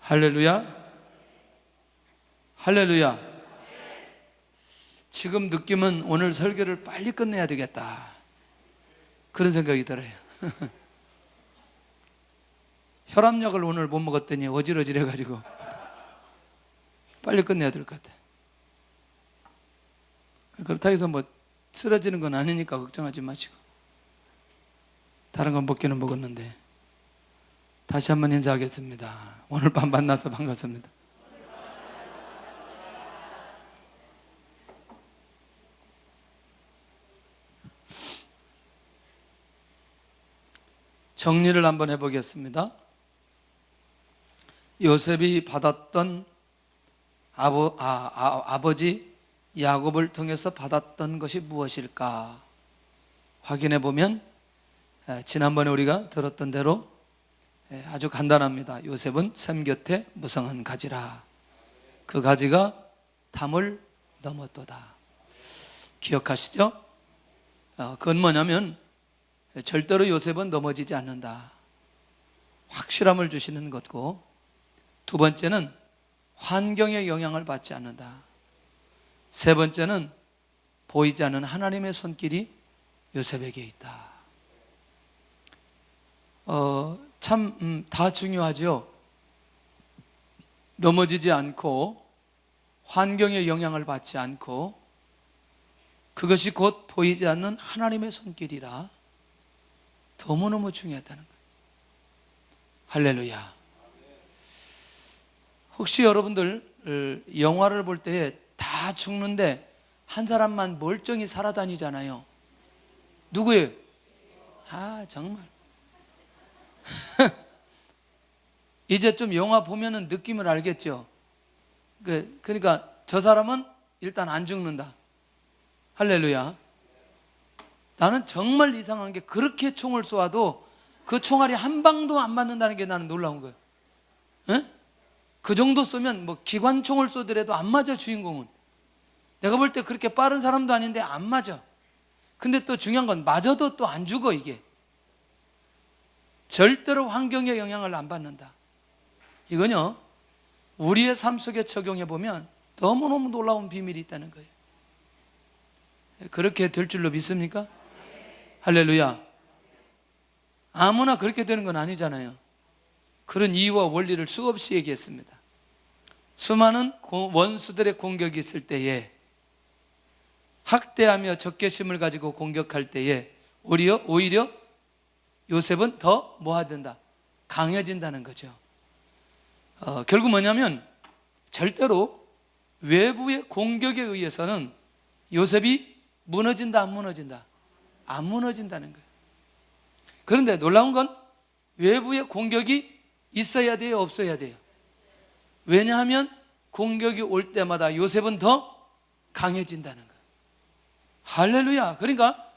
할렐루야. 할렐루야. 지금 느낌은 오늘 설교를 빨리 끝내야 되겠다, 그런 생각이 들어요. 혈압약을 오늘 못 먹었더니 어질어질해가지고 빨리 끝내야 될 것 같아. 그렇다고 해서 뭐 쓰러지는 건 아니니까 걱정하지 마시고, 다른 건 먹기는 먹었는데. 다시 한번 인사하겠습니다. 오늘 밤 만나서 반갑습니다. 정리를 한번 해보겠습니다. 요셉이 받았던 아버지 야곱을 통해서 받았던 것이 무엇일까 확인해 보면, 지난번에 우리가 들었던 대로 아주 간단합니다. 요셉은 샘 곁에 무성한 가지라. 그 가지가 담을 넘었도다. 기억하시죠? 그건 뭐냐면 절대로 요셉은 넘어지지 않는다, 확실함을 주시는 것고, 두 번째는 환경의 영향을 받지 않는다, 세 번째는 보이지 않는 하나님의 손길이 요셉에게 있다. 다 중요하죠. 넘어지지 않고 환경의 영향을 받지 않고 그것이 곧 보이지 않는 하나님의 손길이라 너무너무 중요하다는 거예요. 할렐루야. 혹시 여러분들 영화를 볼 때 다 죽는데 한 사람만 멀쩡히 살아다니잖아요. 누구예요? 정말 이제 좀 영화 보면은 느낌을 알겠죠. 그러니까 저 사람은 일단 안 죽는다. 할렐루야. 나는 정말 이상한 게, 그렇게 총을 쏘아도 그 총알이 한 방도 안 맞는다는 게 나는 놀라운 거예요. 에? 그 정도 쏘면 뭐 기관총을 쏘더라도 안 맞아, 주인공은. 내가 볼 때 그렇게 빠른 사람도 아닌데 안 맞아. 근데 또 중요한 건 맞아도 또 안 죽어. 이게 절대로 환경의 영향을 안 받는다. 이건요, 우리의 삶 속에 적용해 보면 너무너무 놀라운 비밀이 있다는 거예요. 그렇게 될 줄로 믿습니까? 할렐루야. 아무나 그렇게 되는 건 아니잖아요. 그런 이유와 원리를 수없이 얘기했습니다. 수많은 원수들의 공격이 있을 때에, 학대하며 적개심을 가지고 공격할 때에 오히려 요셉은 더 뭐하든다? 강해진다는 거죠. 결국 뭐냐면 절대로 외부의 공격에 의해서는 요셉이 무너진다, 안 무너진다? 안 무너진다는 거예요. 그런데 놀라운 건 외부의 공격이 있어야 돼요, 없어야 돼요? 왜냐하면 공격이 올 때마다 요셉은 더 강해진다는 거예요. 할렐루야. 그러니까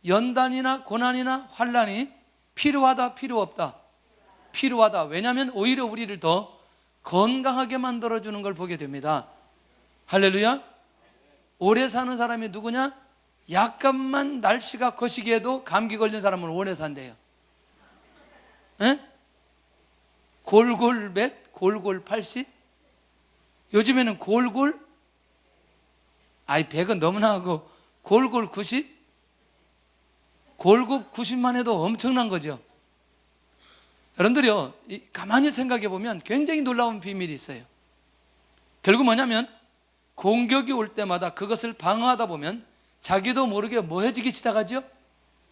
연단이나 고난이나 환난이 필요하다, 필요 없다? 필요하다. 왜냐하면 오히려 우리를 더 건강하게 만들어주는 걸 보게 됩니다. 할렐루야. 오래 사는 사람이 누구냐? 약간만 날씨가 거시기에도 감기 걸린 사람은 오래 산대요. 에? 골골 몇? 골골 80? 요즘에는 골골? 100은 너무나 하고 골골 90? 골골 90만 해도 엄청난 거죠. 여러분들이요, 가만히 생각해 보면 굉장히 놀라운 비밀이 있어요. 결국 뭐냐면 공격이 올 때마다 그것을 방어하다 보면 자기도 모르게 뭐해지기 시작하죠?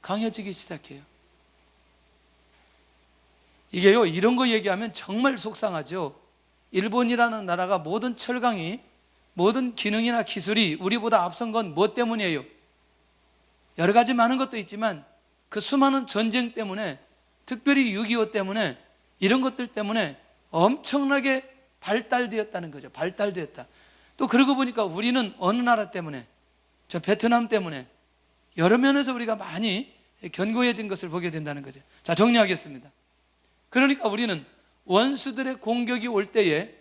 강해지기 시작해요. 이게요, 이런 거 얘기하면 정말 속상하죠. 일본이라는 나라가 모든 철강이, 모든 기능이나 기술이 우리보다 앞선 건 뭐 때문이에요? 여러 가지 많은 것도 있지만 그 수많은 전쟁 때문에, 특별히 6.25 때문에, 이런 것들 때문에 엄청나게 발달되었다는 거죠. 발달되었다. 또 그러고 보니까 우리는 어느 나라 때문에? 저 베트남 때문에 여러 면에서 우리가 많이 견고해진 것을 보게 된다는 거죠. 자, 정리하겠습니다. 그러니까 우리는 원수들의 공격이 올 때에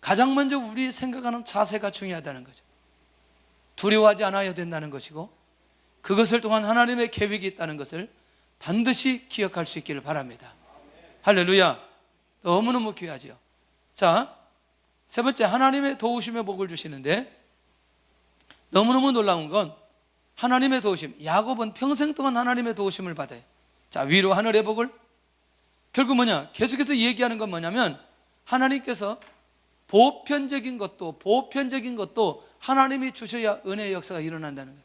가장 먼저 우리 생각하는 자세가 중요하다는 거죠. 두려워하지 않아야 된다는 것이고, 그것을 통한 하나님의 계획이 있다는 것을 반드시 기억할 수 있기를 바랍니다. 할렐루야. 너무너무 귀하죠. 자, 세 번째, 하나님의 도우심의 복을 주시는데 너무너무 놀라운 건 하나님의 도우심. 야곱은 평생 동안 하나님의 도우심을 받아요. 자, 위로 하늘의 복을. 결국 뭐냐? 계속해서 얘기하는 건 뭐냐면 하나님께서 보편적인 것도 하나님이 주셔야 은혜의 역사가 일어난다는 거예요.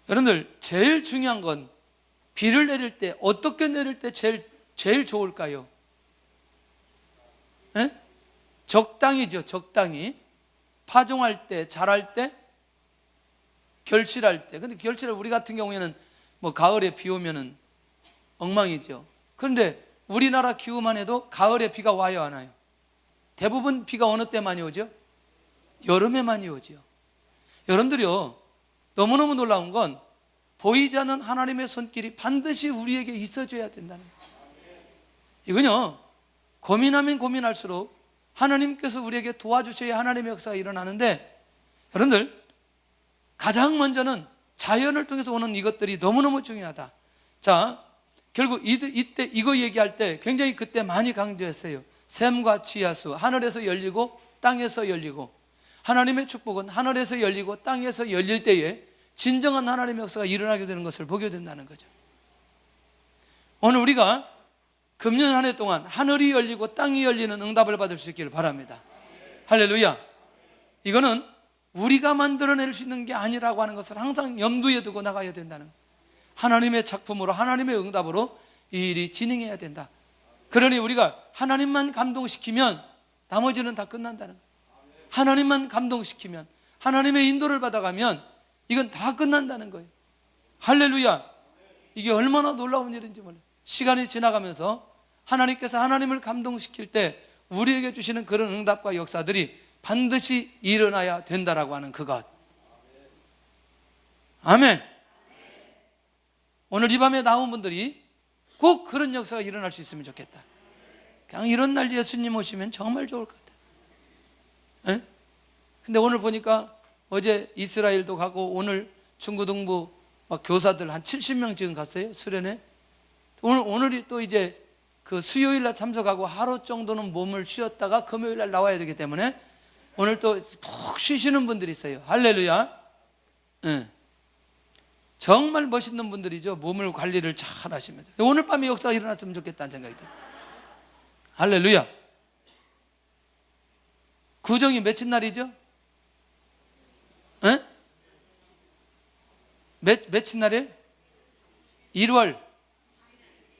여러분들, 제일 중요한 건 비를 내릴 때 어떻게 내릴 때 제일 좋을까요? 에? 적당히죠. 적당히. 파종할 때, 자랄 때, 결실할 때. 근데 결실을 우리 같은 경우에는 뭐 가을에 비 오면은 엉망이죠. 그런데 우리나라 기후만 해도 가을에 비가 와요, 안 와요? 대부분 비가 어느 때 많이 오죠? 여름에 많이 오죠. 여러분들이요, 너무너무 놀라운 건 보이지 않는 하나님의 손길이 반드시 우리에게 있어줘야 된다는 거예요. 이건요, 고민하면 고민할수록 하나님께서 우리에게 도와주셔야 하나님의 역사가 일어나는데, 여러분들 가장 먼저는 자연을 통해서 오는 이것들이 너무너무 중요하다. 자, 결국 이때 이거 얘기할 때 굉장히 그때 많이 강조했어요. 샘과 지하수, 하늘에서 열리고 땅에서 열리고, 하나님의 축복은 하늘에서 열리고 땅에서 열릴 때에 진정한 하나님의 역사가 일어나게 되는 것을 보게 된다는 거죠. 오늘 우리가 금년 한 해 동안 하늘이 열리고 땅이 열리는 응답을 받을 수 있기를 바랍니다. 할렐루야. 이거는 우리가 만들어낼 수 있는 게 아니라고 하는 것을 항상 염두에 두고 나가야 된다는 거예요. 하나님의 작품으로, 하나님의 응답으로 이 일이 진행해야 된다. 그러니 우리가 하나님만 감동시키면 나머지는 다 끝난다는 거예요. 하나님만 감동시키면, 하나님의 인도를 받아가면 이건 다 끝난다는 거예요. 할렐루야. 이게 얼마나 놀라운 일인지 몰라요. 시간이 지나가면서 하나님께서 하나님을 감동시킬 때 우리에게 주시는 그런 응답과 역사들이 반드시 일어나야 된다라고 하는 그것. 아멘. 오늘 이 밤에 나온 분들이 꼭 그런 역사가 일어날 수 있으면 좋겠다. 그냥 이런 날 예수님 오시면 정말 좋을 것 같아요. 에? 근데 오늘 보니까 어제 이스라엘도 가고 오늘 중고등부 막 교사들 한 70명 지금 갔어요, 수련회. 오늘이 또 이제 그 수요일 날 참석하고 하루 정도는 몸을 쉬었다가 금요일 날 나와야 되기 때문에 오늘 또 푹 쉬시는 분들이 있어요. 할렐루야. 네. 정말 멋있는 분들이죠. 몸을 관리를 잘 하시면서. 오늘 밤에 역사가 일어났으면 좋겠다는 생각이 들어요. 할렐루야. 구정이 며칠 날이죠? 에? 며칠 날이에요? 1월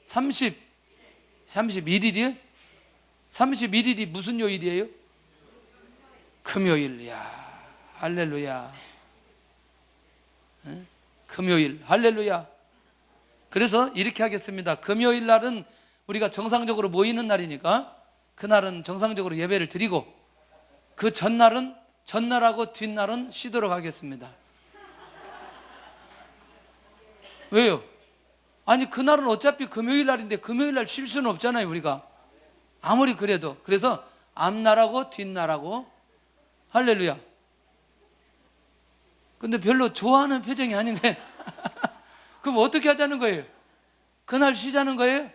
31일이에요? 31일이 무슨 요일이에요? 금요일. 야, 할렐루야. 에? 금요일. 할렐루야. 그래서 이렇게 하겠습니다. 금요일 날은 우리가 정상적으로 모이는 날이니까 그날은 정상적으로 예배를 드리고, 그 전날하고 뒷날은 쉬도록 하겠습니다. 왜요? 아니, 그날은 어차피 금요일 날인데 금요일 날 쉴 수는 없잖아요, 우리가. 아무리 그래도. 그래서 앞날하고 뒷날하고. 할렐루야. 근데 별로 좋아하는 표정이 아닌데 그럼 어떻게 하자는 거예요? 그날 쉬자는 거예요?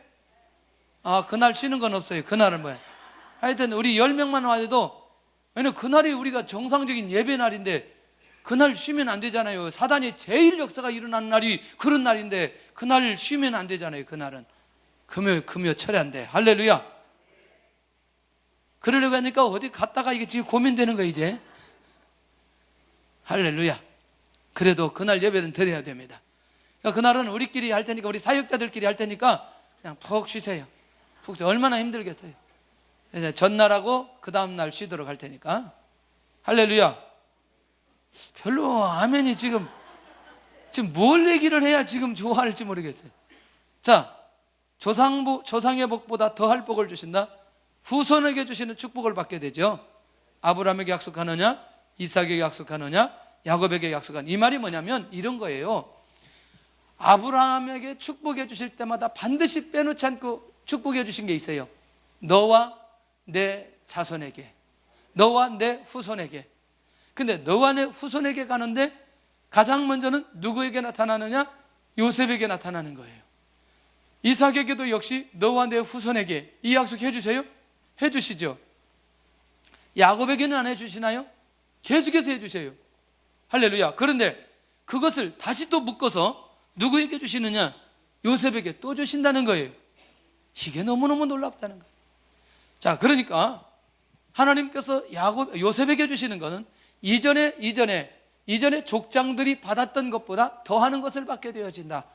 아, 그날 쉬는 건 없어요. 그날은 뭐예요? 하여튼 우리 10명만 와도, 왜냐면 그날이 우리가 정상적인 예배 날인데 그날 쉬면 안 되잖아요. 사단이 제일 역사가 일어나는 날이 그런 날인데 그날 쉬면 안 되잖아요. 그날은 금요 철회 안 돼. 할렐루야. 그러려고 하니까 어디 갔다가 이게 지금 고민되는 거예요, 이제. 할렐루야. 그래도 그날 예배는 드려야 됩니다. 그러니까 그날은 우리끼리 할 테니까, 우리 사역자들끼리 할 테니까 그냥 푹 쉬세요. 푹 쉬세요. 얼마나 힘들겠어요. 이제 전날하고 그 다음날 쉬도록 할 테니까. 할렐루야. 별로 아멘이 지금 뭘 얘기를 해야 지금 좋아할지 모르겠어요. 자, 조상의 복보다 더할 복을 주신다. 후손에게 주시는 축복을 받게 되죠. 아브라함에게 약속하느냐, 이삭에게 약속하느냐, 야곱에게 약속한. 이 말이 뭐냐면 이런 거예요. 아브라함에게 축복해 주실 때마다 반드시 빼놓지 않고 축복해 주신 게 있어요. 너와 내 자손에게, 너와 내 후손에게. 근데 너와 내 후손에게 가는데 가장 먼저는 누구에게 나타나느냐? 요셉에게 나타나는 거예요. 이삭에게도 역시 너와 내 후손에게 이 약속 해주세요. 해주시죠. 야곱에게는 안 해주시나요? 계속해서 해주세요. 할렐루야. 그런데 그것을 다시 또 묶어서 누구에게 주시느냐? 요셉에게 또 주신다는 거예요. 이게 너무너무 놀랍다는 거예요. 자, 그러니까 하나님께서 요셉에게 주시는 것은 이전에 족장들이 받았던 것보다 더하는 것을 받게 되어진다.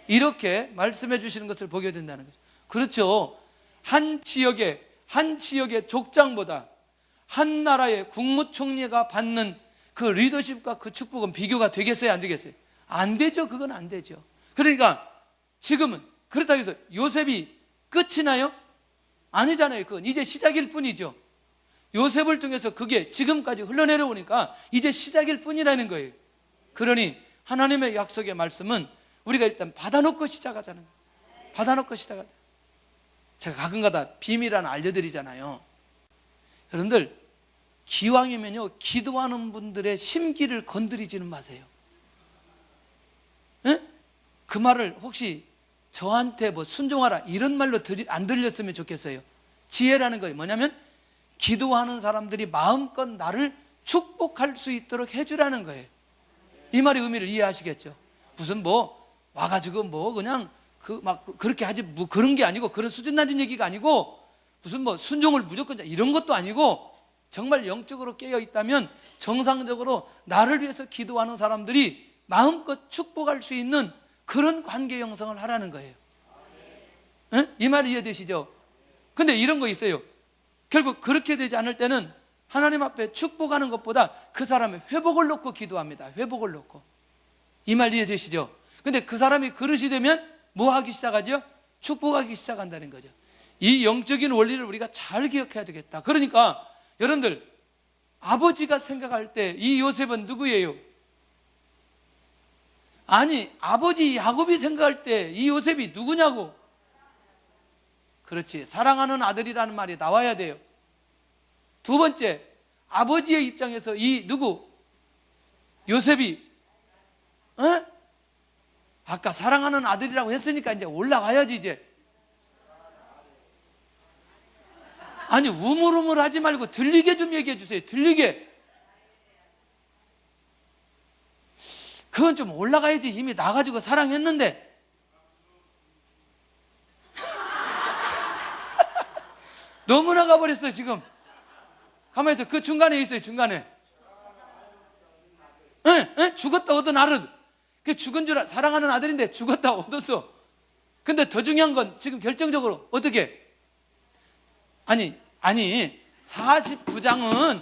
이렇게 말씀해 주시는 것을 보게 된다는 거죠. 그렇죠. 한 지역의 족장보다 한 나라의 국무총리가 받는 그 리더십과 그 축복은 비교가 되겠어요, 안 되겠어요? 안 되죠. 그건 안 되죠. 그러니까 지금은 그렇다고 해서 요셉이 끝이 나요? 아니잖아요. 그건 이제 시작일 뿐이죠. 요셉을 통해서 그게 지금까지 흘러내려오니까 이제 시작일 뿐이라는 거예요. 그러니 하나님의 약속의 말씀은 우리가 일단 받아놓고 시작하자는 거예요. 받아놓고 시작하자. 제가 가끔가다 비밀 하나 알려드리잖아요. 여러분들, 기왕이면요, 기도하는 분들의 심기를 건드리지는 마세요. 에? 그 말을 혹시 저한테 뭐 순종하라 이런 말로 안 들렸으면 좋겠어요. 지혜라는 거예요. 뭐냐면 기도하는 사람들이 마음껏 나를 축복할 수 있도록 해주라는 거예요. 이 말의 의미를 이해하시겠죠? 무슨 뭐 와가지고 뭐 그냥 그렇게 하지 뭐 그런 게 아니고, 그런 수준 낮은 얘기가 아니고, 무슨 뭐 순종을 무조건 이런 것도 아니고, 정말 영적으로 깨어 있다면 정상적으로 나를 위해서 기도하는 사람들이 마음껏 축복할 수 있는 그런 관계 형성을 하라는 거예요. 에? 이 말이 이해되시죠? 근데 이런 거 있어요. 결국 그렇게 되지 않을 때는 하나님 앞에 축복하는 것보다 그 사람의 회복을 놓고 기도합니다. 회복을 놓고. 이 말 이해되시죠? 근데 그 사람이 그릇이 되면 뭐 하기 시작하죠? 축복하기 시작한다는 거죠. 이 영적인 원리를 우리가 잘 기억해야 되겠다. 그러니까 여러분들, 아버지가 생각할 때 이 요셉은 누구예요? 아니, 아버지 야곱이 생각할 때 이 요셉이 누구냐고. 그렇지, 사랑하는 아들이라는 말이 나와야 돼요. 두 번째, 아버지의 입장에서 이 누구? 요셉이 아까 사랑하는 아들이라고 했으니까 이제 올라가야지 이제. 아니, 우물우물 하지 말고 들리게 좀 얘기해 주세요. 들리게. 그건 좀 올라가야지. 이미 나가지고 사랑했는데. 너무 나가버렸어요 지금. 가만히 있어. 그 중간에 있어요. 중간에. 죽었다 얻은 아들. 그 죽은 줄 사랑하는 아들인데 죽었다 얻었어. 근데 더 중요한 건 지금 결정적으로 어떻게? 아니 49장은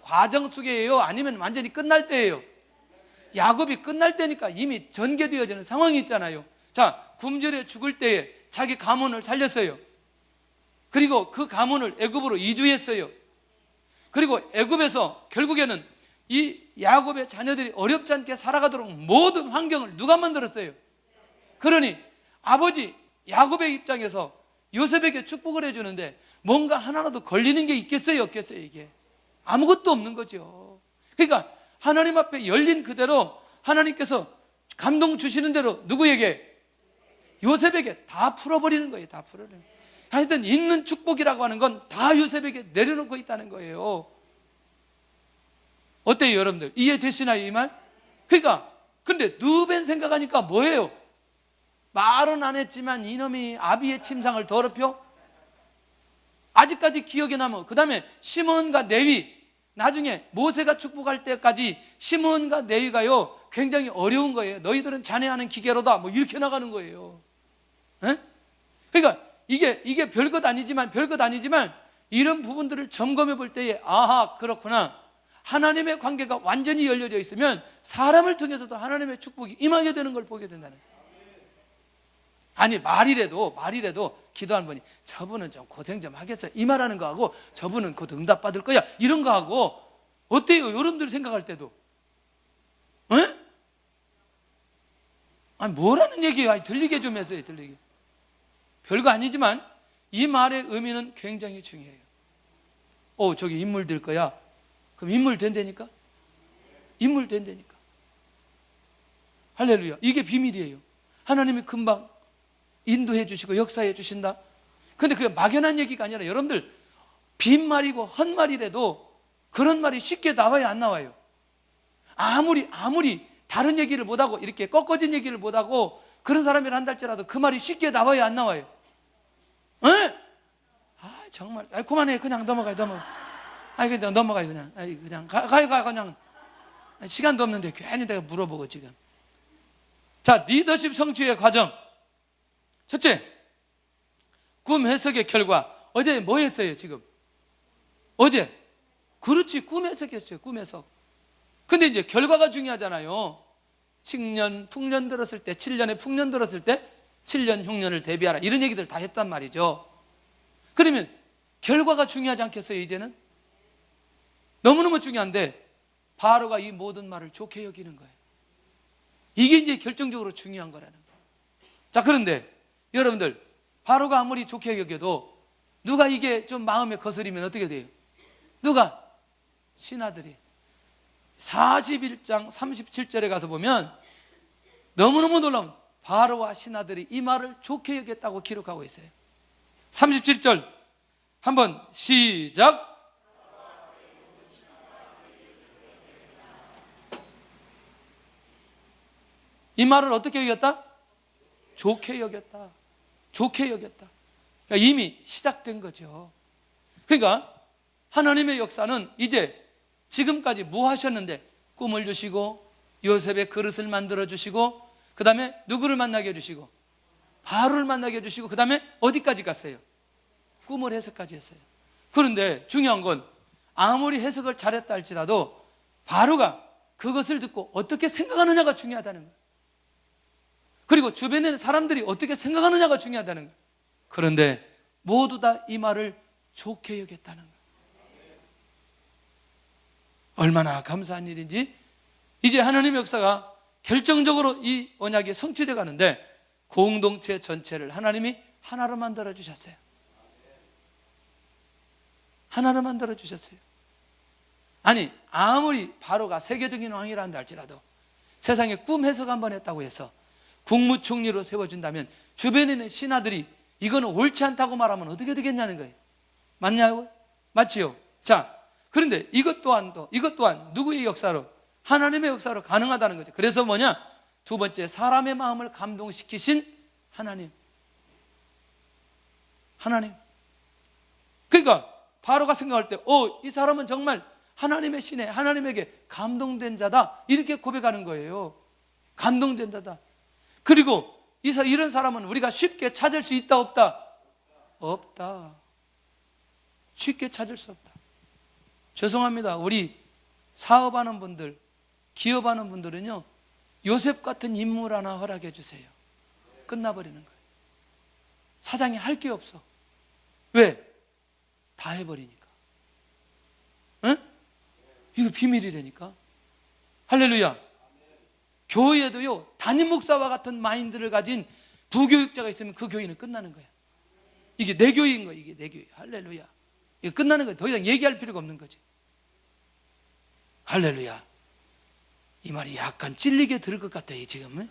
과정 속이에요? 아니면 완전히 끝날 때예요? 야곱이 끝날 때니까 이미 전개되어지는 상황이 있잖아요. 자, 굶주려 죽을 때에 자기 가문을 살렸어요. 그리고 그 가문을 애굽으로 이주했어요. 그리고 애굽에서 결국에는 이 야곱의 자녀들이 어렵지 않게 살아가도록 모든 환경을 누가 만들었어요? 그러니 아버지 야곱의 입장에서 요셉에게 축복을 해주는데 뭔가 하나라도 걸리는 게 있겠어요? 없겠어요? 이게 아무것도 없는 거죠. 그러니까 하나님 앞에 열린 그대로 하나님께서 감동 주시는 대로 누구에게? 요셉에게 다 풀어버리는 거예요. 다 풀어버리는 거예요. 하여튼 있는 축복이라고 하는 건 다 요셉에게 내려놓고 있다는 거예요. 어때요 여러분들? 이해되시나요 이 말? 그러니까 근데 누벤 생각하니까 뭐예요? 말은 안 했지만 이놈이 아비의 침상을 더럽혀? 아직까지 기억에 남아. 그 다음에 시몬과 레위, 나중에 모세가 축복할 때까지 시몬과 레위가요 굉장히 어려운 거예요. 너희들은 자네하는 기계로다 뭐 이렇게 나가는 거예요. 에? 그러니까 이게 별것 아니지만 이런 부분들을 점검해 볼 때에 아하 그렇구나. 하나님의 관계가 완전히 열려져 있으면 사람을 통해서도 하나님의 축복이 임하게 되는 걸 보게 된다는 거예요. 아니 말이라도 기도하는 분이 저분은 좀 고생 좀 하겠어요 이 말하는 거하고 저분은 곧 응답받을 거야 이런 거하고 어때요? 여러분들이 생각할 때도 에? 아니 뭐라는 얘기예요? 아니, 들리게 좀 해서요. 들리게. 별거 아니지만 이 말의 의미는 굉장히 중요해요. 저기 인물 될 거야. 그럼 인물 된다니까? 인물 된다니까. 할렐루야. 이게 비밀이에요. 하나님이 금방 인도해 주시고 역사해 주신다. 근데 그게 막연한 얘기가 아니라 여러분들 빈말이고 헛말이라도 그런 말이 쉽게 나와요, 안 나와요? 아무리 다른 얘기를 못하고 이렇게 꺾어진 얘기를 못하고 그런 사람이라 한다 할지라도 그 말이 쉽게 나와요, 안 나와요? 에? 아, 정말. 그만해. 그냥 넘어가요. 그냥 넘어가요. 그냥 가요. 그냥. 시간도 없는데 괜히 내가 물어보고 지금. 자, 리더십 성취의 과정. 첫째, 꿈 해석의 결과. 어제 뭐 했어요, 지금? 어제. 그렇지, 꿈 해석했어요, 꿈 해석. 근데 이제 결과가 중요하잖아요. 칙년, 풍년 들었을 때, 7년에 풍년 들었을 때 7년 흉년을 대비하라. 이런 얘기들 다 했단 말이죠. 그러면 결과가 중요하지 않겠어요, 이제는? 너무너무 중요한데 바로가 이 모든 말을 좋게 여기는 거예요. 이게 이제 결정적으로 중요한 거라는 거예요. 자, 그런데 여러분들, 바로가 아무리 좋게 여겨도 누가 이게 좀 마음에 거스리면 어떻게 돼요? 누가? 신하들이. 41장 37절에 가서 보면 너무너무 놀라운 바로와 신하들이 이 말을 좋게 여겼다고 기록하고 있어요. 37절 한번 시작. 이 말을 어떻게 여겼다? 좋게 여겼다. 좋게 여겼다. 그러니까 이미 시작된 거죠. 그러니까 하나님의 역사는 이제 지금까지 뭐 하셨는데 꿈을 주시고 요셉의 그릇을 만들어 주시고 그 다음에 누구를 만나게 해주시고 바로를 만나게 해주시고 그 다음에 어디까지 갔어요? 꿈을 해석까지 했어요. 그런데 중요한 건 아무리 해석을 잘했다 할지라도 바로가 그것을 듣고 어떻게 생각하느냐가 중요하다는 거예요. 그리고 주변에 있는 사람들이 어떻게 생각하느냐가 중요하다는 거예요. 그런데 모두 다 이 말을 좋게 여겼다는 거예요. 얼마나 감사한 일인지. 이제 하나님의 역사가 결정적으로 이 언약이 성취되어 가는데 공동체 전체를 하나님이 하나로 만들어 주셨어요. 하나로 만들어 주셨어요. 아니, 아무리 바로가 세계적인 왕이라 한다 할지라도 세상에 꿈 해석 한번 했다고 해서 국무총리로 세워준다면 주변에 있는 신하들이 이거는 옳지 않다고 말하면 어떻게 되겠냐는 거예요. 맞냐고? 맞지요? 자, 그런데 이것 또한 누구의 역사로? 하나님의 역사로 가능하다는 거죠. 그래서 뭐냐? 두 번째, 사람의 마음을 감동시키신 하나님. 그러니까 바로가 생각할 때 이 사람은 정말 하나님의 신에 하나님에게 감동된 자다, 이렇게 고백하는 거예요. 감동된 자다. 그리고 이런 사람은 우리가 쉽게 찾을 수 있다 없다? 없다. 쉽게 찾을 수 없다. 죄송합니다. 우리 사업하는 분들, 기업하는 분들은요, 요셉 같은 인물 하나 허락해 주세요. 끝나버리는 거예요. 사장이 할 게 없어. 왜? 다 해버리니까. 응? 이거 비밀이라니까. 할렐루야. 교회에도요, 담임 목사와 같은 마인드를 가진 부교육자가 있으면 그 교회는 끝나는 거야. 이게 내 교회인 거야. 이게 내 교회. 할렐루야. 이거 끝나는 거야. 더 이상 얘기할 필요가 없는 거지. 할렐루야. 이 말이 약간 찔리게 들을 것 같아요, 지금.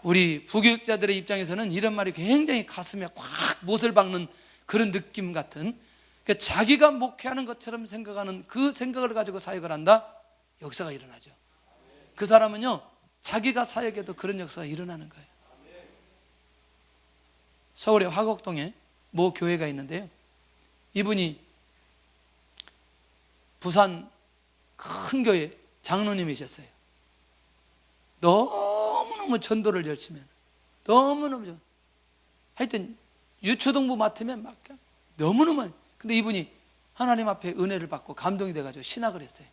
우리 부교육자들의 입장에서는 이런 말이 굉장히 가슴에 꽉 못을 박는 그런 느낌 같은, 그러니까 자기가 목회하는 것처럼 생각하는 그 생각을 가지고 사역을 한다? 역사가 일어나죠. 그 사람은요, 자기가 사역해도 그런 역사가 일어나는 거예요. 서울의 화곡동에 모 교회가 있는데요, 이분이 부산 큰 교회 장로님이셨어요. 너무너무 전도를 열심히 해요. 너무너무. 하여튼 유초등부 맡으면 막 너무너무. 근데 이분이 하나님 앞에 은혜를 받고 감동이 돼가지고 신학을 했어요.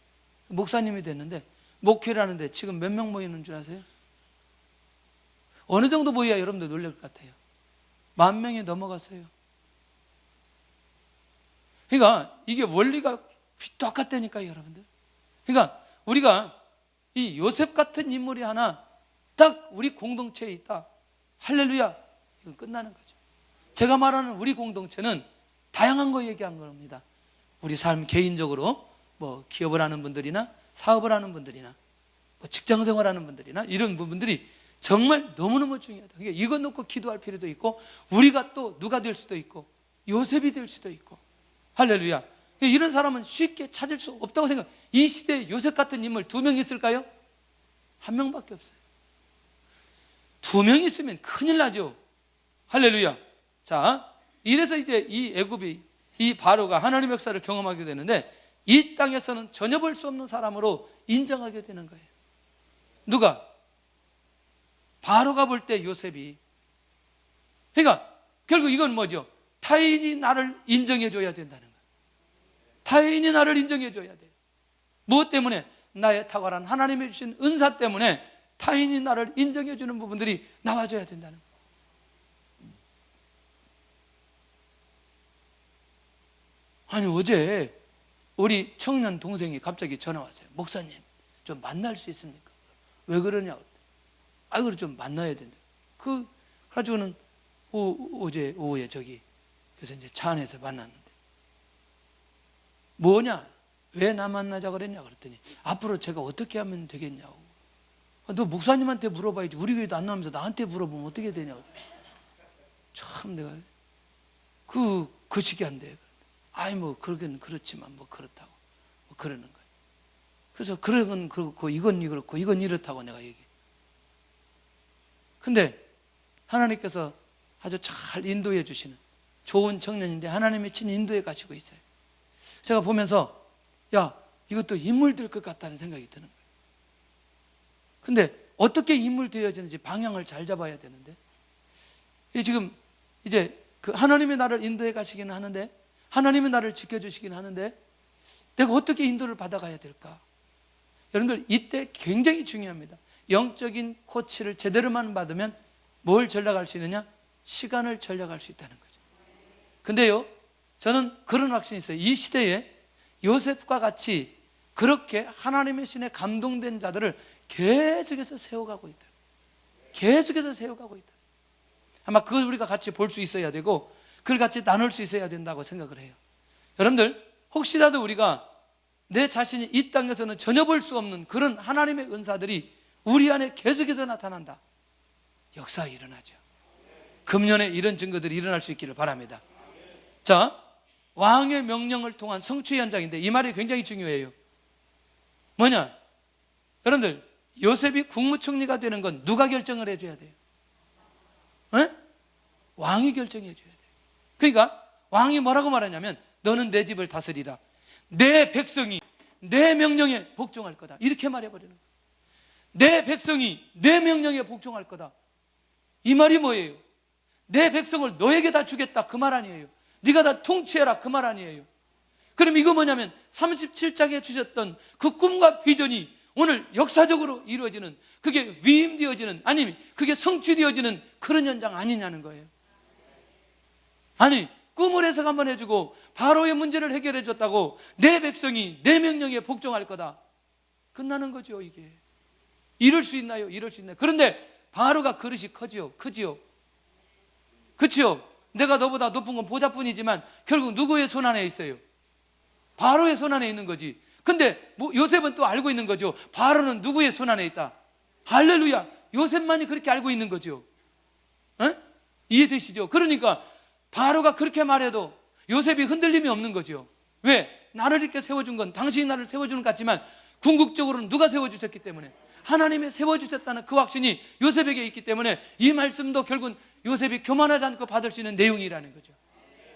목사님이 됐는데 목회를 하는데 지금 몇 명 모이는 줄 아세요? 어느 정도 모여야 여러분들 놀랄 것 같아요. 10,000명이 넘어갔어요. 그러니까 이게 원리가 똑같다니까요, 여러분들. 그러니까 우리가 이 요셉 같은 인물이 하나 딱 우리 공동체에 있다. 할렐루야. 이건 끝나는 거죠. 제가 말하는 우리 공동체는 다양한 거 얘기한 겁니다. 우리 삶 개인적으로 뭐 기업을 하는 분들이나 사업을 하는 분들이나 뭐 직장 생활하는 분들이나 이런 부분들이 정말 너무너무 중요하다. 그러니까 이것 놓고 기도할 필요도 있고, 우리가 또 누가 될 수도 있고 요셉이 될 수도 있고. 할렐루야. 이런 사람은 쉽게 찾을 수 없다고 생각. 이 시대에 요셉 같은 인물 2명 있을까요? 1명밖에 없어요. 2명 있으면 큰일 나죠. 할렐루야. 자, 이래서 이제 이 애굽이, 이 바로가 하나님의 역사를 경험하게 되는데, 이 땅에서는 전혀 볼 수 없는 사람으로 인정하게 되는 거예요. 누가? 바로가 볼 때 요셉이. 그러니까 결국 이건 뭐죠? 타인이 나를 인정해 줘야 된다는 거예요. 타인이 나를 인정해 줘야 돼요. 무엇 때문에? 나의 탁월한 하나님이 주신 은사 때문에 타인이 나를 인정해 주는 부분들이 나와줘야 된다는 거예요. 아니, 어제 우리 청년 동생이 갑자기 전화 왔어요. 목사님, 좀 만날 수 있습니까? 왜 그러냐고. 그래, 좀 만나야 된다. 가지고는 어제 오후에 그래서 이제 차 안에서 만났는데, 뭐냐? 왜 나 만나자 그랬냐 그랬더니, 앞으로 제가 어떻게 하면 되겠냐고. 너 목사님한테 물어봐야지. 우리 교회도 안 나오면서 나한테 물어보면 어떻게 되냐고. 참 내가 그 시기한데, 뭐 그러긴 그렇지만 뭐 그렇다고 뭐 그러는 거예요. 그래서 그건 그렇고 이건 그렇고 이건 이렇다고 내가 얘기해. 근데 하나님께서 아주 잘 인도해 주시는 좋은 청년인데 하나님이 친 인도해 가시고 있어요. 제가 보면서, 야, 이것도 인물 될 것 같다는 생각이 드는 거예요. 근데 어떻게 인물 되어지는지 방향을 잘 잡아야 되는데, 지금 이제 그 하나님의 나를 인도해 가시기는 하는데, 하나님의 나를 지켜주시긴 하는데, 내가 어떻게 인도를 받아가야 될까? 여러분들, 이때 굉장히 중요합니다. 영적인 코치를 제대로만 받으면 뭘 전략할 수 있느냐? 시간을 전략할 수 있다는 거죠. 근데요, 저는 그런 확신이 있어요. 이 시대에 요셉과 같이 그렇게 하나님의 신에 감동된 자들을 계속해서 세워가고 있다. 계속해서 세워가고 있다. 아마 그걸 우리가 같이 볼 수 있어야 되고, 그걸 같이 나눌 수 있어야 된다고 생각을 해요. 여러분들, 혹시라도 우리가 내 자신이 이 땅에서는 전혀 볼 수 없는 그런 하나님의 은사들이 우리 안에 계속해서 나타난다. 역사가 일어나죠. 금년에 이런 증거들이 일어날 수 있기를 바랍니다. 자, 왕의 명령을 통한 성취 현장인데, 이 말이 굉장히 중요해요. 뭐냐? 여러분들, 요셉이 국무총리가 되는 건 누가 결정을 해줘야 돼요? 왕이 결정해 줘야 돼요. 그러니까 왕이 뭐라고 말하냐면, 너는 내 집을 다스리라. 내 백성이 내 명령에 복종할 거다. 이렇게 말해버리는 거예요. 내 백성이 내 명령에 복종할 거다. 이 말이 뭐예요? 내 백성을 너에게 다 주겠다, 그 말 아니에요. 네가 다 통치해라, 그 말 아니에요. 그럼 이거 뭐냐면 37장에 주셨던 그 꿈과 비전이 오늘 역사적으로 이루어지는, 그게 위임되어지는, 아니면 그게 성취되어지는 그런 현장 아니냐는 거예요. 아니, 꿈을 해석 한번 해주고 바로의 문제를 해결해 줬다고 내 백성이 내 명령에 복종할 거다. 끝나는 거죠, 이게. 이럴 수 있나요? 이럴 수 있나요? 그런데 바로가 그릇이 크지요. 그렇죠? 내가 너보다 높은 건 보좌뿐이지만 결국 누구의 손 안에 있어요? 바로의 손 안에 있는 거지. 근데 요셉은 또 알고 있는 거죠. 바로는 누구의 손 안에 있다? 할렐루야. 요셉만이 그렇게 알고 있는 거죠. 이해되시죠? 그러니까 바로가 그렇게 말해도 요셉이 흔들림이 없는 거죠. 왜? 나를 이렇게 세워준 건 당신이 나를 세워주는 것 같지만 궁극적으로는 누가 세워주셨기 때문에, 하나님이 세워주셨다는 그 확신이 요셉에게 있기 때문에 이 말씀도 결국은 요셉이 교만하지 않고 받을 수 있는 내용이라는 거죠.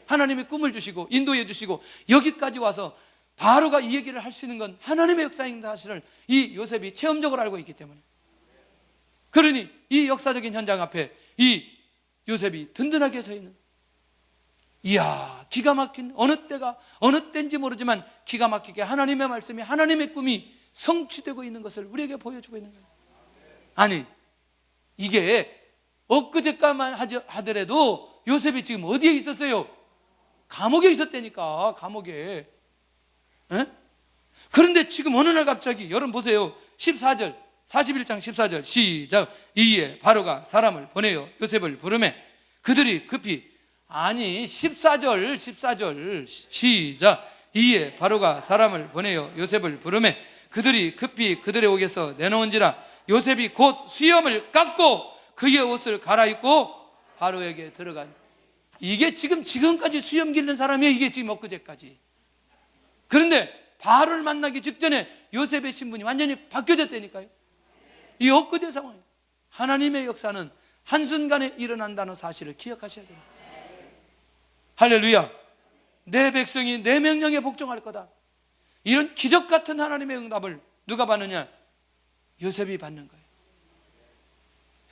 하나님이 꿈을 주시고 인도해 주시고 여기까지 와서 바로가 이 얘기를 할 수 있는 건 하나님의 역사인 사실을 이 요셉이 체험적으로 알고 있기 때문에, 그러니 이 역사적인 현장 앞에 이 요셉이 든든하게 서 있는, 이야, 기가 막힌, 어느 때인지 모르지만 기가 막히게 하나님의 말씀이, 하나님의 꿈이 성취되고 있는 것을 우리에게 보여주고 있는 거예요. 아니, 이게 엊그제까만 하더라도 요셉이 지금 어디에 있었어요? 감옥에 있었다니까, 감옥에. 그런데 지금 어느 날 갑자기, 여러분 보세요. 14절, 41장 14절 시작. 이에 바로가 사람을 보내어 요셉을 부르매 그들이 급히, 아니 14절 시작. 이에 바로가 사람을 보내어 요셉을 부르매 그들이 급히 그들의 옥에서 내놓은지라 요셉이 곧 수염을 깎고 그의 옷을 갈아입고 바로에게 들어간. 이게 지금까지 수염 기르는 사람이에요. 이게 지금 엊그제까지. 그런데 바로를 만나기 직전에 요셉의 신분이 완전히 바뀌어졌다니까요. 이 엊그제 상황이에요. 하나님의 역사는 한순간에 일어난다는 사실을 기억하셔야 됩니다. 할렐루야. 내 백성이 내 명령에 복종할 거다. 이런 기적 같은 하나님의 응답을 누가 받느냐? 요셉이 받는 거예요.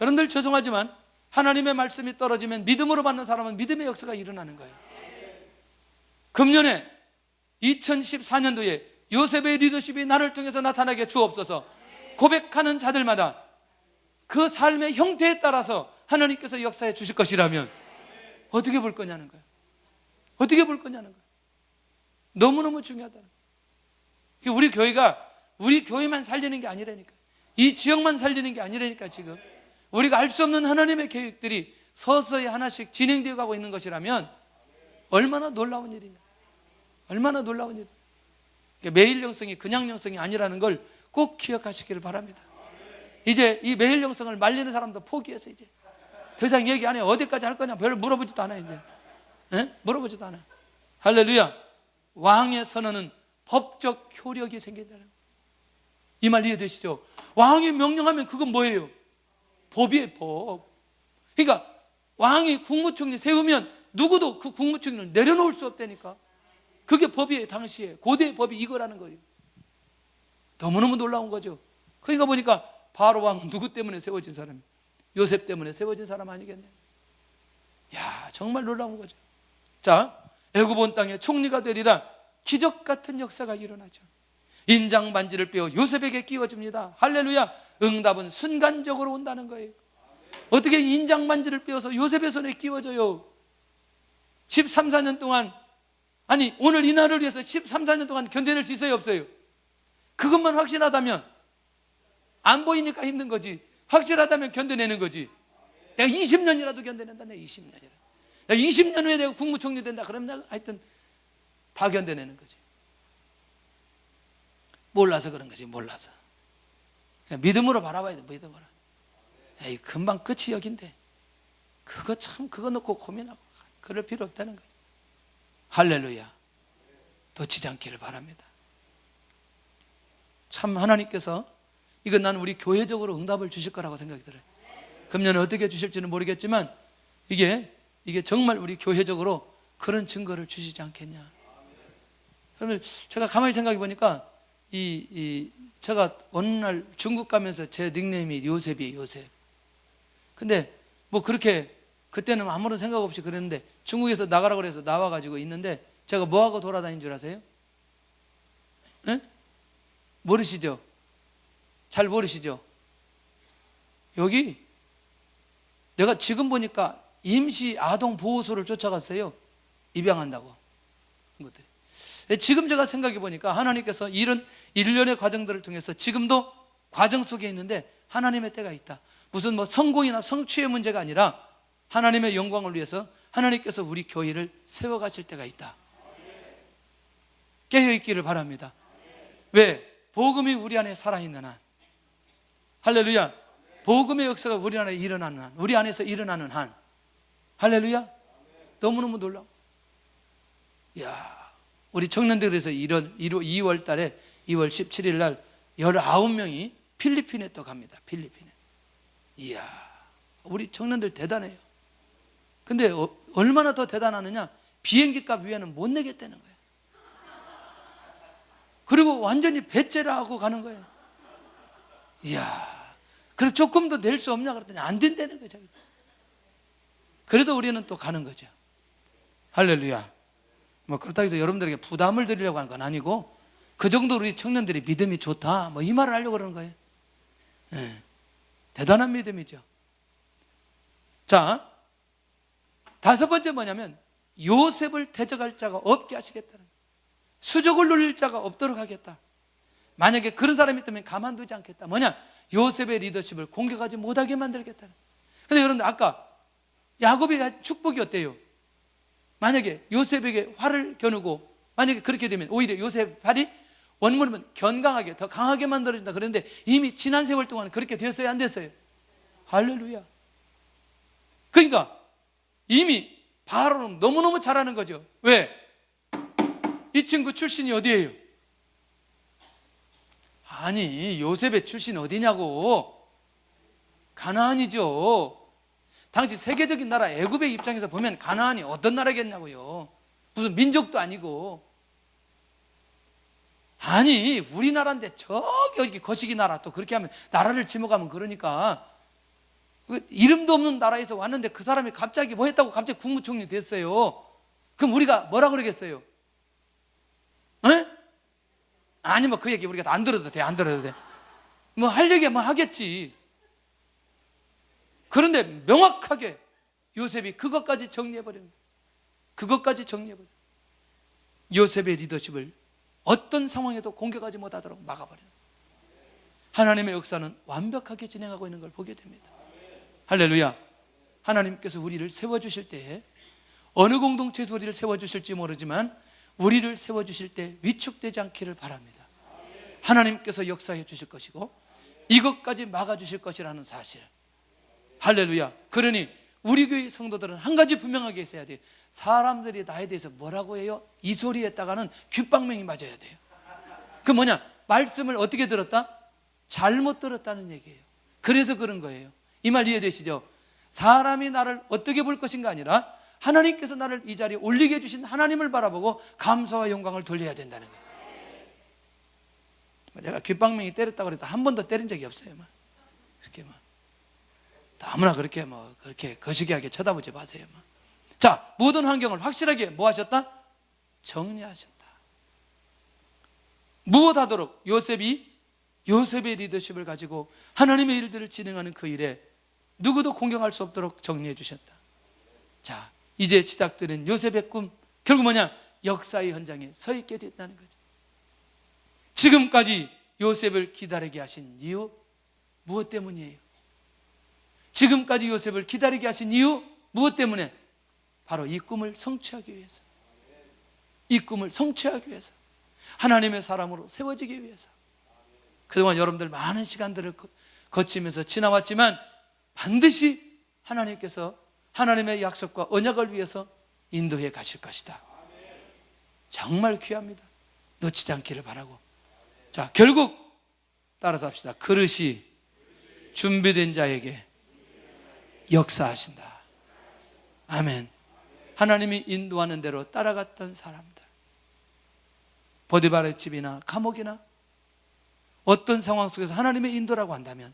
여러분들 죄송하지만 하나님의 말씀이 떨어지면 믿음으로 받는 사람은 믿음의 역사가 일어나는 거예요. 금년에 2014년도에 요셉의 리더십이 나를 통해서 나타나게 주옵소서. 고백하는 자들마다 그 삶의 형태에 따라서 하나님께서 역사해 주실 것이라면 어떻게 볼 거냐는 거예요. 어떻게 볼 거냐는 거예요. 너무너무 중요하다. 우리 교회가 우리 교회만 살리는 게 아니라니까. 이 지역만 살리는 게 아니라니까. 지금 우리가 알 수 없는 하나님의 계획들이 서서히 하나씩 진행되어 가고 있는 것이라면 얼마나 놀라운 일이냐. 얼마나 놀라운 일. 매일 영성이 그냥 영성이 아니라는 걸 꼭 기억하시기를 바랍니다. 이제 이 매일 영성을 말리는 사람도 포기해서 이제 더 이상 얘기 안 해요. 어디까지 할 거냐 별로 물어보지도 않아요. 이제 물어보지도 않아요. 할렐루야. 왕의 선언은 법적 효력이 생긴다는 이 말 이해되시죠? 왕이 명령하면 그건 뭐예요? 법이에요. 법. 그러니까 왕이 국무총리 세우면 누구도 그 국무총리를 내려놓을 수 없다니까. 그게 법이에요. 당시에 고대의 법이 이거라는 거예요. 너무너무 놀라운 거죠. 그러니까 보니까 바로 왕은 누구 때문에 세워진 사람이에요? 요셉 때문에 세워진 사람 아니겠네요. 야, 정말 놀라운 거죠. 자, 애굽 온 땅에 총리가 되리라. 기적 같은 역사가 일어나죠. 인장 반지를 빼어 요셉에게 끼워줍니다. 할렐루야. 응답은 순간적으로 온다는 거예요. 어떻게 인장 반지를 빼어서 요셉의 손에 끼워줘요? 13, 14년 동안, 아니 오늘 이날을 위해서 13, 14년 동안 견뎌낼 수 있어요? 없어요? 그것만 확실하다면, 안 보이니까 힘든 거지, 확실하다면 견뎌내는 거지. 내가 20년이라도 견뎌낸다. 내가 20년이라. 내가 20년 후에 내가 국무총리 된다. 그러면 내가 하여튼 다 견뎌내는 거지. 몰라서 그런 거지. 몰라서. 그냥 믿음으로 바라봐야 돼. 믿음으로. 에이, 금방 끝이 여긴데 그거 놓고 고민하고 그럴 필요 없다는 거지. 할렐루야. 놓치지 않기를 바랍니다. 참 하나님께서 이건 나는 우리 교회적으로 응답을 주실 거라고 생각이 들어요. 금년에 어떻게 주실지는 모르겠지만 이게 정말 우리 교회적으로 그런 증거를 주시지 않겠냐. 그러면 제가 가만히 생각해 보니까 제가 어느 날 중국 가면서 제 닉네임이 요셉이에요. 요셉. 근데 뭐 그렇게 그때는 아무런 생각 없이 그랬는데 중국에서 나가라고 그래서 나와가지고 있는데 제가 뭐하고 돌아다닌 줄 아세요? 에? 모르시죠? 잘 모르시죠? 여기 내가 지금 보니까 임시 아동 보호소를 쫓아갔어요. 입양한다고. 지금 제가 생각해 보니까 하나님께서 이런 일련의 과정들을 통해서 지금도 과정 속에 있는데 하나님의 때가 있다. 무슨 뭐 성공이나 성취의 문제가 아니라 하나님의 영광을 위해서 하나님께서 우리 교회를 세워가실 때가 있다. 깨어있기를 바랍니다. 왜? 복음이 우리 안에 살아있는 한. 할렐루야. 복음의 역사가 우리 안에 일어나는 한, 우리 안에서 일어나는 한. 할렐루야. 너무너무 놀라워. 이야, 우리 청년들에서 2월 달에 2월 17일 날 19명이 필리핀에 또 갑니다. 필리핀에. 이야, 우리 청년들 대단해요. 근데 얼마나 더 대단하느냐? 비행기 값 위에는 못 내겠다는 거예요. 그리고 완전히 배째를 하고 가는 거예요. 이야, 그래서 조금 더 낼 수 없냐 그랬더니 안 된다는 거죠. 그래도 우리는 또 가는 거죠. 할렐루야. 뭐 그렇다고 해서 여러분들에게 부담을 드리려고 하는 건 아니고 그 정도로 우리 청년들이 믿음이 좋다 뭐 이 말을 하려고 그러는 거예요. 네. 대단한 믿음이죠. 자, 다섯 번째 뭐냐면 요셉을 대적할 자가 없게 하시겠다는 거예요. 수족을 놀릴 자가 없도록 하겠다. 만약에 그런 사람이 있다면 가만두지 않겠다. 뭐냐? 요셉의 리더십을 공격하지 못하게 만들겠다는 거예요. 근데 여러분들 아까 야곱의 축복이 어때요? 만약에 요셉에게 화를 겨누고 만약에 그렇게 되면 오히려 요셉 팔이 원문은 견강하게, 더 강하게 만들어진다. 그런데 이미 지난 세월 동안 그렇게 됐어요, 안 됐어요? 할렐루야. 그러니까 이미 바로는 너무너무 잘하는 거죠. 왜? 이 친구 출신이 어디예요? 아니, 요셉의 출신 어디냐고? 가나안이죠. 당시 세계적인 나라 애굽의 입장에서 보면 가나안이 어떤 나라겠냐고요. 무슨 민족도 아니고. 아니, 우리나라인데 저기 거시기 나라 또 그렇게 하면 나라를 지목하면 그러니까 이름도 없는 나라에서 왔는데 그 사람이 갑자기 뭐 했다고 갑자기 국무총리 됐어요. 그럼 우리가 뭐라 그러겠어요? 에? 아니 뭐 그 얘기 우리가 안 들어도 돼, 안 들어도 돼. 뭐 할 얘기 뭐 하겠지. 그런데 명확하게 요셉이 그것까지 정리해버립니다. 그것까지 정리해버려요. 요셉의 리더십을 어떤 상황에도 공격하지 못하도록 막아버려요. 하나님의 역사는 완벽하게 진행하고 있는 걸 보게 됩니다. 할렐루야. 하나님께서 우리를 세워주실 때에 어느 공동체에서 우리를 세워주실지 모르지만 우리를 세워주실 때 위축되지 않기를 바랍니다. 하나님께서 역사해 주실 것이고 이것까지 막아주실 것이라는 사실. 할렐루야. 그러니 우리 교회 성도들은 한 가지 분명하게 있어야 돼요. 사람들이 나에 대해서 뭐라고 해요? 이 소리 했다가는 귓방맹이 맞아야 돼요. 그 뭐냐? 말씀을 어떻게 들었다? 잘못 들었다는 얘기예요. 그래서 그런 거예요. 이 말 이해되시죠? 사람이 나를 어떻게 볼 것인가 아니라 하나님께서 나를 이 자리에 올리게 해주신 하나님을 바라보고 감사와 영광을 돌려야 된다는 거예요. 제가 귓방맹이 때렸다고 해도 한 번도 때린 적이 없어요. 그렇게 아무나 그렇게 그렇게 거시기하게 쳐다보지 마세요. 자, 모든 환경을 확실하게 뭐 하셨다? 정리하셨다. 무엇하도록 요셉의 리더십을 가지고 하나님의 일들을 진행하는 그 일에 누구도 공경할 수 없도록 정리해 주셨다. 자, 이제 시작되는 요셉의 꿈, 결국 뭐냐? 역사의 현장에 서 있게 됐다는 거죠. 지금까지 요셉을 기다리게 하신 이유 무엇 때문이에요? 지금까지 요셉을 기다리게 하신 이유 무엇 때문에? 바로 이 꿈을 성취하기 위해서. 이 꿈을 성취하기 위해서. 하나님의 사람으로 세워지기 위해서. 그동안 여러분들 많은 시간들을 거치면서 지나왔지만 반드시 하나님께서 하나님의 약속과 언약을 위해서 인도해 가실 것이다. 정말 귀합니다. 놓치지 않기를 바라고. 자, 결국 따라서 합시다. 그릇이 준비된 자에게 역사하신다. 아멘. 하나님이 인도하는 대로 따라갔던 사람들, 보디발의 집이나 감옥이나 어떤 상황 속에서 하나님의 인도라고 한다면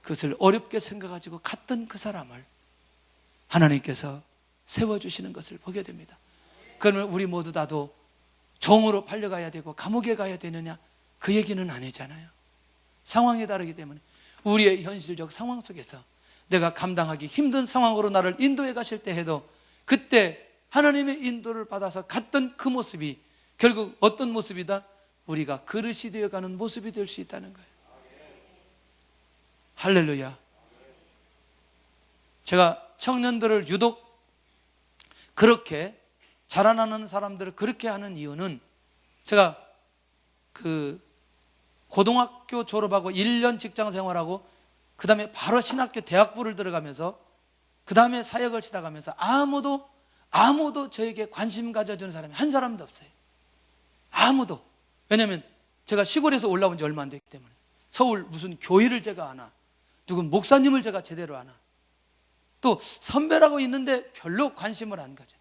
그것을 어렵게 생각가지고 갔던 그 사람을 하나님께서 세워주시는 것을 보게 됩니다. 그러면 우리 모두 다도 종으로 팔려가야 되고 감옥에 가야 되느냐? 그 얘기는 아니잖아요. 상황이 다르기 때문에 우리의 현실적 상황 속에서 내가 감당하기 힘든 상황으로 나를 인도해 가실 때 해도 그때 하나님의 인도를 받아서 갔던 그 모습이 결국 어떤 모습이다? 우리가 그릇이 되어가는 모습이 될 수 있다는 거예요. 할렐루야. 제가 청년들을 유독 그렇게 자라나는 사람들을 그렇게 하는 이유는 제가 고등학교 졸업하고 1년 직장 생활하고 그 다음에 바로 신학교 대학부를 들어가면서 그 다음에 사역을 시작하면서 아무도 저에게 관심 가져주는 사람이 한 사람도 없어요. 아무도. 왜냐하면 제가 시골에서 올라온 지 얼마 안 됐기 때문에. 서울 무슨 교회를 제가 아나, 누군 목사님을 제가 제대로 아나, 또 선배라고 있는데 별로 관심을 안 가져.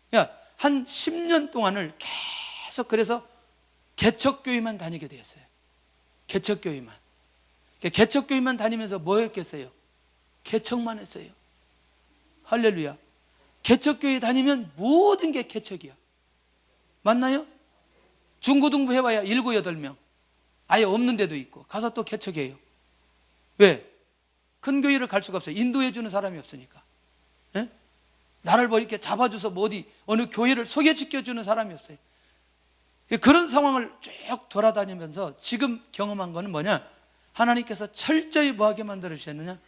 그러니까 한 10년 동안을 계속 그래서 개척교회만 다니게 되었어요. 개척교회만. 개척교회만 다니면서 뭐 했겠어요? 개척만 했어요. 할렐루야. 개척교회 다니면 모든 게 개척이야. 맞나요? 중고등부 해봐야 7, 8명. 아예 없는 데도 있고 가서 또 개척해요. 왜? 큰 교회를 갈 수가 없어요. 인도해 주는 사람이 없으니까. 에? 나를 뭐 이렇게 잡아줘서 어느 교회를 소개시켜주는 사람이 없어요. 그런 상황을 쭉 돌아다니면서 지금 경험한 거는 뭐냐? 하나님께서 철저히 뭐하게 만들어주셨느냐?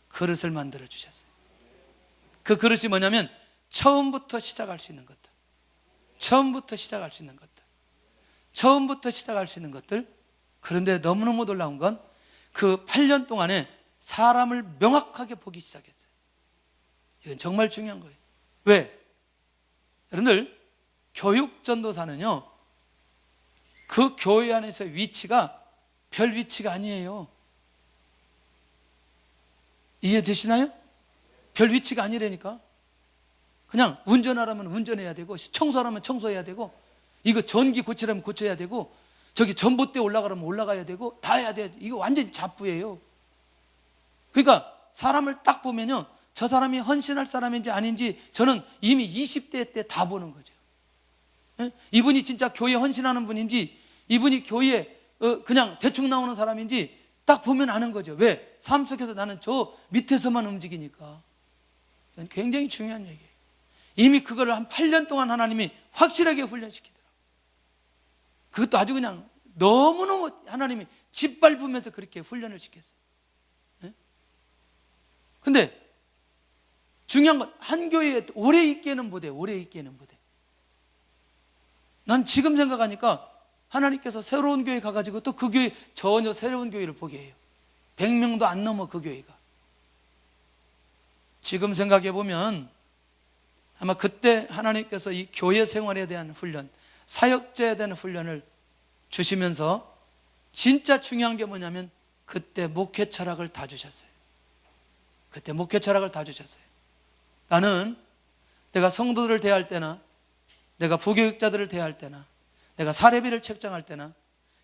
그릇을 만들어주셨어요. 그 그릇이 뭐냐면 처음부터 시작할 수 있는 것들. 처음부터 시작할 수 있는 것들. 처음부터 시작할 수 있는 것들. 그런데 너무너무 놀라운 건 그 8년 동안에 사람을 명확하게 보기 시작했어요. 이건 정말 중요한 거예요. 왜? 여러분들, 교육전도사는요, 그 교회 안에서 위치가 별 위치가 아니에요. 이해되시나요? 별 위치가 아니라니까. 그냥 운전하라면 운전해야 되고, 청소하라면 청소해야 되고, 이거 전기 고치라면 고쳐야 되고, 저기 전봇대 올라가라면 올라가야 되고, 다 해야 돼. 이거 완전히 잡부예요. 그러니까 사람을 딱 보면요, 저 사람이 헌신할 사람인지 아닌지 저는 이미 20대 때 다 보는 거죠. 예? 이분이 진짜 교회에 헌신하는 분인지, 이분이 교회에 그냥 대충 나오는 사람인지 딱 보면 아는 거죠. 왜? 삶 속에서 나는 저 밑에서만 움직이니까. 이건 굉장히 중요한 얘기예요. 이미 그거를 한 8년 동안 하나님이 확실하게 훈련시키더라고요. 그것도 아주 그냥 너무너무 하나님이 짓밟으면서 그렇게 훈련을 시켰어요. 근데 중요한 건 한 교회에 오래 있게는 못해. 오래 있게는 못해. 난 지금 생각하니까 하나님께서 새로운 교회 가가지고 또 그 교회 전혀 새로운 교회를 보게 해요. 100명도 안 넘어 그 교회가. 지금 생각해 보면 아마 그때 하나님께서 이 교회 생활에 대한 훈련, 사역자에 대한 훈련을 주시면서 진짜 중요한 게 뭐냐면 그때 목회 철학을 다 주셨어요. 그때 목회 철학을 다 주셨어요. 나는 내가 성도들을 대할 때나, 내가 부교육자들을 대할 때나, 내가 사례비를 책정할 때나,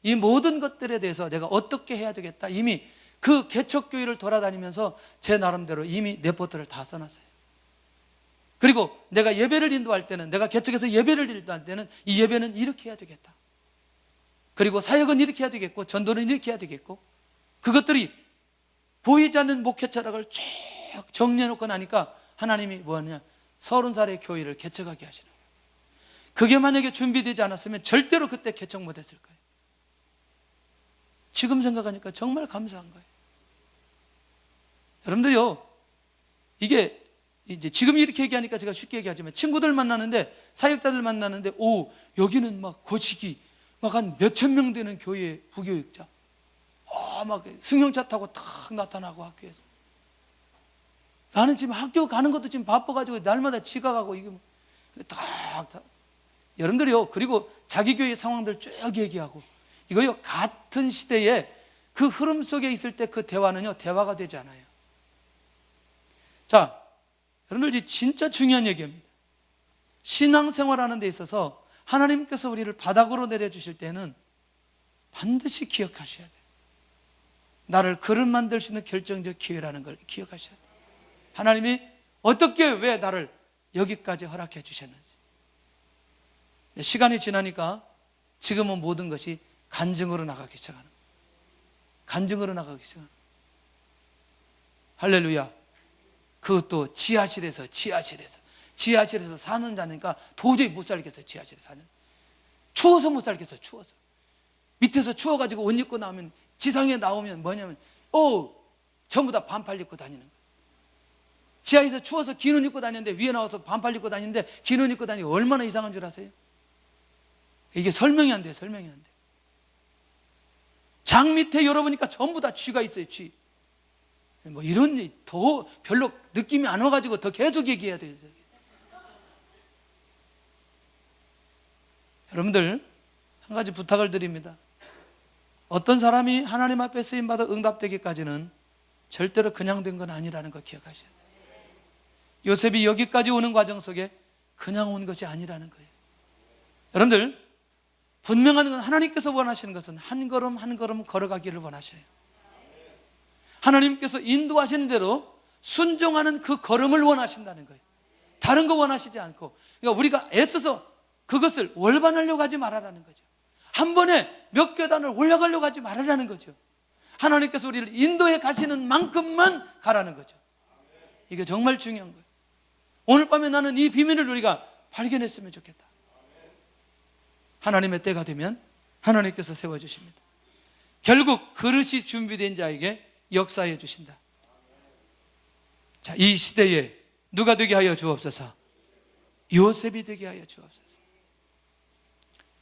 이 모든 것들에 대해서 내가 어떻게 해야 되겠다, 이미 그 개척교회를 돌아다니면서 제 나름대로 이미 레포트를 다 써놨어요. 그리고 내가 예배를 인도할 때는, 내가 개척에서 예배를 인도할 때는 이 예배는 이렇게 해야 되겠다, 그리고 사역은 이렇게 해야 되겠고, 전도는 이렇게 해야 되겠고, 그것들이 보이지 않는 목회 철학을 쭉 정리해놓고 나니까 하나님이 뭐하냐, 30살의 교회를 개척하게 하시는 거예요. 그게 만약에 준비되지 않았으면 절대로 그때 개척 못했을 거예요. 지금 생각하니까 정말 감사한 거예요. 여러분들요, 이게 이제 지금 이렇게 얘기하니까 제가 쉽게 얘기하지만, 친구들 만나는데, 사역자들 만나는데, 오, 여기는 막 고시기 막 한 몇천 명 되는 교회 부교육자, 막 승용차 타고 탁 나타나고 학교에서. 나는 지금 학교 가는 것도 지금 바빠가지고 날마다 지각하고, 이게 딱. 여러분들이요, 그리고 자기 교회 상황들 쭉 얘기하고, 이거요, 같은 시대에 그 흐름 속에 있을 때 그 대화는요, 대화가 되지 않아요. 자, 여러분들, 진짜 중요한 얘기입니다. 신앙생활하는 데 있어서 하나님께서 우리를 바닥으로 내려주실 때는 반드시 기억하셔야 돼요. 나를 그릇 만들 수 있는 결정적 기회라는 걸 기억하셔야 돼요. 하나님이 어떻게, 왜 나를 여기까지 허락해 주셨는지. 시간이 지나니까 지금은 모든 것이 간증으로 나가기 시작하는 거예요. 간증으로 나가기 시작하는 거예요. 할렐루야. 그것도 지하실에서 사는 자니까 도저히 못 살겠어요. 지하실에 사는. 추워서 못 살겠어요. 추워서. 밑에서 추워가지고 옷 입고 나오면, 지상에 나오면 뭐냐면 전부 다 반팔 입고 다니는 거예요. 지하에서 추워서 긴 옷 입고 다니는데, 위에 나와서 반팔 입고 다니는데 긴 옷 입고 다니고 얼마나 이상한 줄 아세요? 이게 설명이 안 돼요. 설명이 안 돼요. 장 밑에 열어보니까 전부 다 쥐가 있어요. 쥐. 뭐 이런, 더 별로 느낌이 안 와가지고 더 계속 얘기해야 돼요. 여러분들, 한 가지 부탁을 드립니다. 어떤 사람이 하나님 앞에 쓰임받아 응답되기까지는 절대로 그냥 된 건 아니라는 거 기억하셔야 돼요. 요셉이 여기까지 오는 과정 속에 그냥 온 것이 아니라는 거예요. 여러분들, 분명한 건 하나님께서 원하시는 것은 한 걸음 한 걸음 걸어가기를 원하셔요. 하나님께서 인도하시는 대로 순종하는 그 걸음을 원하신다는 거예요. 다른 거 원하시지 않고. 그러니까 우리가 애써서 그것을 월반하려고 하지 말아라는 거죠. 한 번에 몇 계단을 올라가려고 하지 말아라는 거죠. 하나님께서 우리를 인도해 가시는 만큼만 가라는 거죠. 이게 정말 중요한 거예요. 오늘 밤에 나는 이 비밀을 우리가 발견했으면 좋겠다. 하나님의 때가 되면 하나님께서 세워주십니다. 결국 그릇이 준비된 자에게 역사해 주신다. 자, 이 시대에 누가 되게 하여 주옵소서? 요셉이 되게 하여 주옵소서.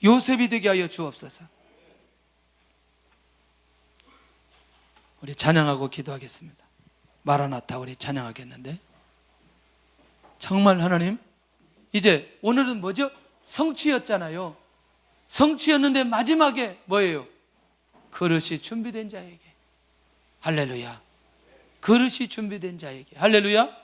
요셉이 되게 하여 주옵소서. 우리 찬양하고 기도하겠습니다. 마라나타 우리 찬양하겠는데, 정말 하나님, 이제 오늘은 뭐죠? 성취였잖아요. 성취였는데 마지막에 뭐예요? 그릇이 준비된 자에게. 할렐루야. 그릇이 준비된 자에게. 할렐루야.